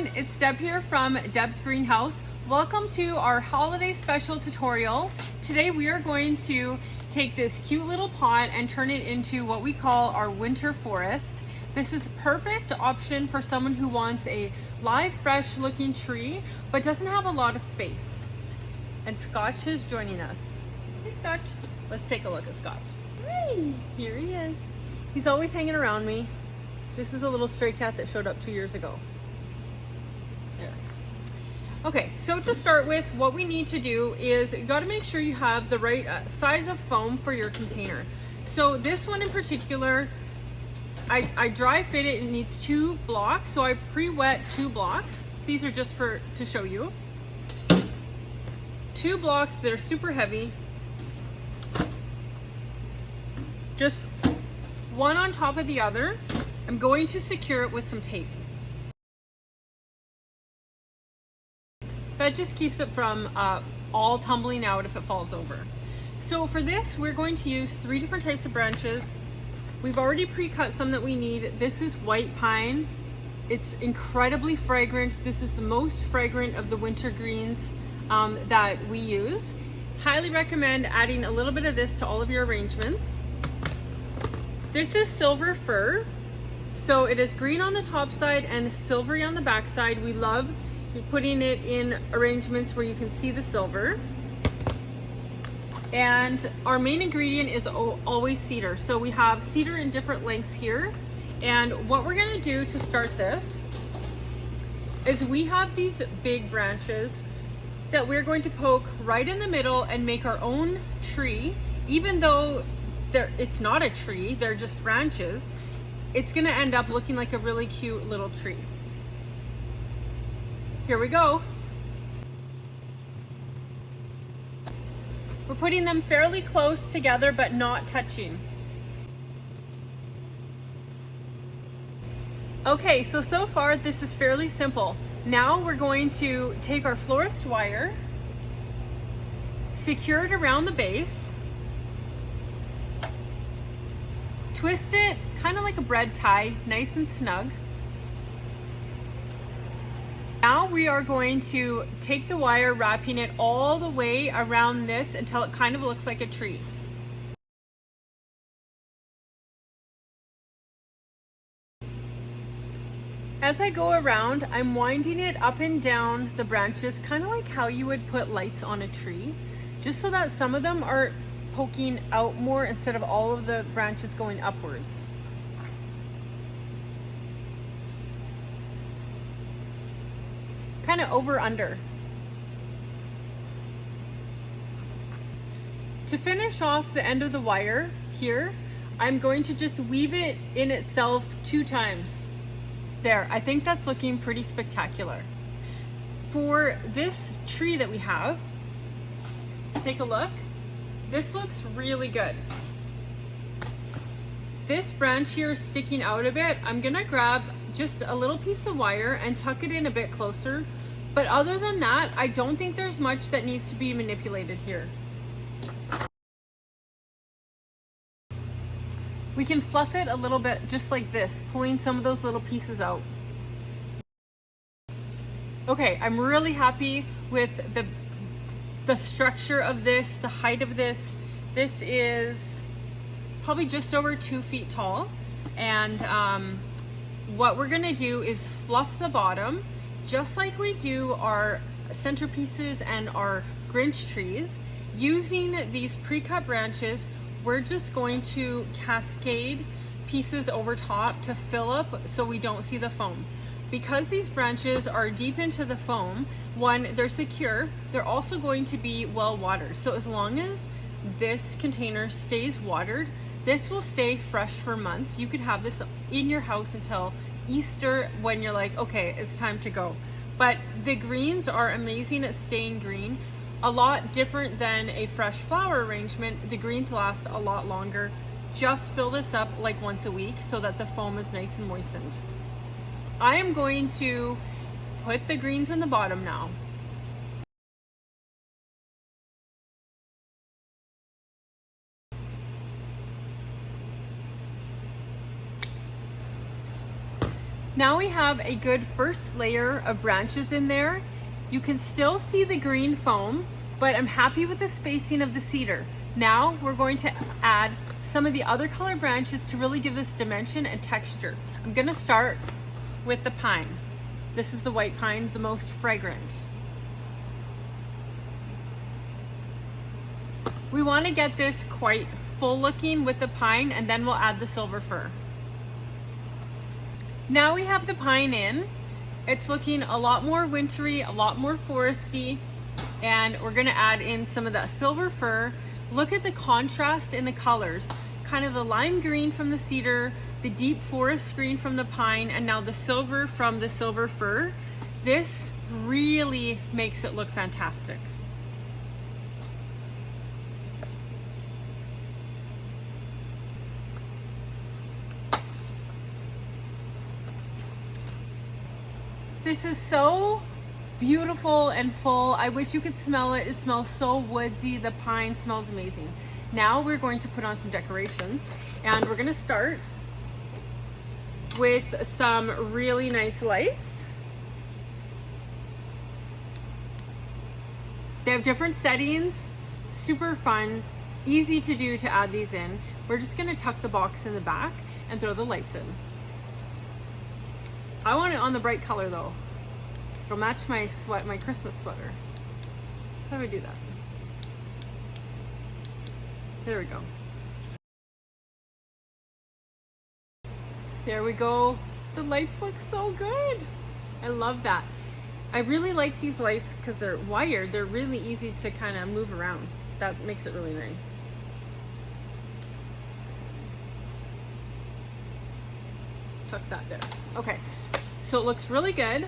everyone, it's Deb here from Deb's Greenhouse. Welcome to our holiday special tutorial. Today we are going to take this cute little pot and turn it into what we call our winter forest. This is a perfect option for someone who wants a live, fresh looking tree but doesn't have a lot of space. And Scotch is joining us. Hey Scotch, let's take a look at Scotch. Hey, here he is. He's always hanging around me. This is a little stray cat that showed up 2 years ago. There. Okay, so to start with, what we need to do is you got to make sure you have the right size of foam for your container. So this one in particular, I dry fit it. It needs 2 blocks, so I pre-wet 2 blocks. These are just to show you. 2 blocks that are super heavy. Just one on top of the other. I'm going to secure it with some tape. That just keeps it from all tumbling out if it falls over. So for this, we're going to use 3 different types of branches. We've already pre-cut some that we need. This is white pine. It's incredibly fragrant. This is the most fragrant of the winter greens that we use. Highly recommend adding a little bit of this to all of your arrangements. This is silver fir. So it is green on the top side and silvery on the back side. We love putting it in arrangements where you can see the silver. And our main ingredient is always cedar. So we have cedar in different lengths here. And what we're gonna do to start this is we have these big branches that we're going to poke right in the middle and make our own tree. Even though it's not a tree, they're just branches, it's gonna end up looking like a really cute little tree. Here we go. We're putting them fairly close together but not touching. Okay, so far this is fairly simple. Now we're going to take our florist wire, secure it around the base, twist it kind of like a bread tie, nice and snug. Now we are going to take the wire, wrapping it all the way around this until it kind of looks like a tree. As I go around, I'm winding it up and down the branches, kind of like how you would put lights on a tree, just so that some of them are poking out more instead of all of the branches going upwards. Kind of over under. To finish off the end of the wire here, I'm going to just weave it in itself 2 times. There, I think that's looking pretty spectacular. For this tree that we have, let's take a look. This looks really good. This branch here is sticking out a bit. I'm gonna grab just a little piece of wire and tuck it in a bit closer. But other than that, I don't think there's much that needs to be manipulated here. We can fluff it a little bit just like this, pulling some of those little pieces out. Okay, I'm really happy with the structure of this, the height of this. This is probably just over 2 feet tall. And what we're gonna do is fluff the bottom, just like we do our centerpieces and our Grinch trees. Using these pre-cut branches, we're just going to cascade pieces over top to fill up so we don't see the foam. Because these branches are deep into the foam, one, they're secure, they're also going to be well watered. So as long as this container stays watered, this will stay fresh for months. You could have this in your house until Easter when you're like, okay, it's time to go. But the greens are amazing at staying green. A lot different than a fresh flower arrangement. The greens last a lot longer. Just fill this up like once a week so that the foam is nice and moistened. I am going to put the greens in the bottom now. Now we have a good first layer of branches in there. You can still see the green foam, but I'm happy with the spacing of the cedar. Now we're going to add some of the other color branches to really give this dimension and texture. I'm gonna start with the pine. This is the white pine, the most fragrant. We want to get this quite full looking with the pine, and then we'll add the silver fir. Now we have the pine in. It's looking a lot more wintry, a lot more foresty, and we're gonna add in some of that silver fir. Look at the contrast in the colors. Kind of the lime green from the cedar, the deep forest green from the pine, and now the silver from the silver fir. This really makes it look fantastic. This is so beautiful and full. I wish you could smell it. It smells so woodsy. The pine smells amazing. Now we're going to put on some decorations, and we're gonna start with some really nice lights. They have different settings, super fun, easy to do to add these in. We're just gonna tuck the box in the back and throw the lights in. I want it on the bright color though. It'll match my Christmas sweater. How do I do that? There we go. There we go. The lights look so good. I love that. I really like these lights because they're wired. They're really easy to kind of move around. That makes it really nice. Tuck that there. Okay, so it looks really good.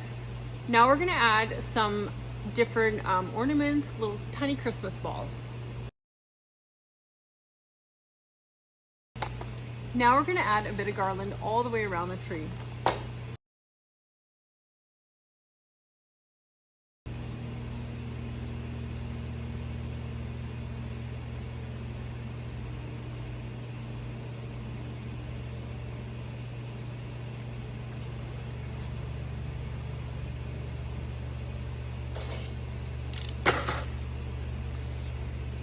Now we're gonna add some different ornaments, little tiny Christmas balls. Now we're gonna add a bit of garland all the way around the tree.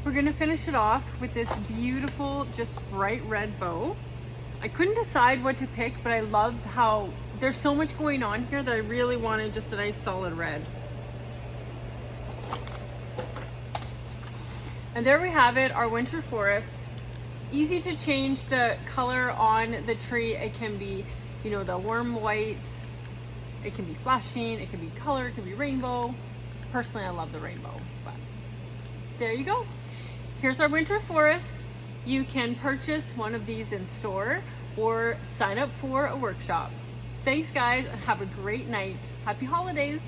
We're gonna finish it off with this beautiful, just bright red bow. I couldn't decide what to pick, but I loved how there's so much going on here that I really wanted just a nice solid red. And there we have it, our winter forest. Easy to change the color on the tree. It can be, you know, the warm white, it can be flashing, it can be color, it can be rainbow. Personally, I love the rainbow, but there you go. Here's our winter forest. You can purchase one of these in store or sign up for a workshop. Thanks guys, and have a great night. Happy holidays.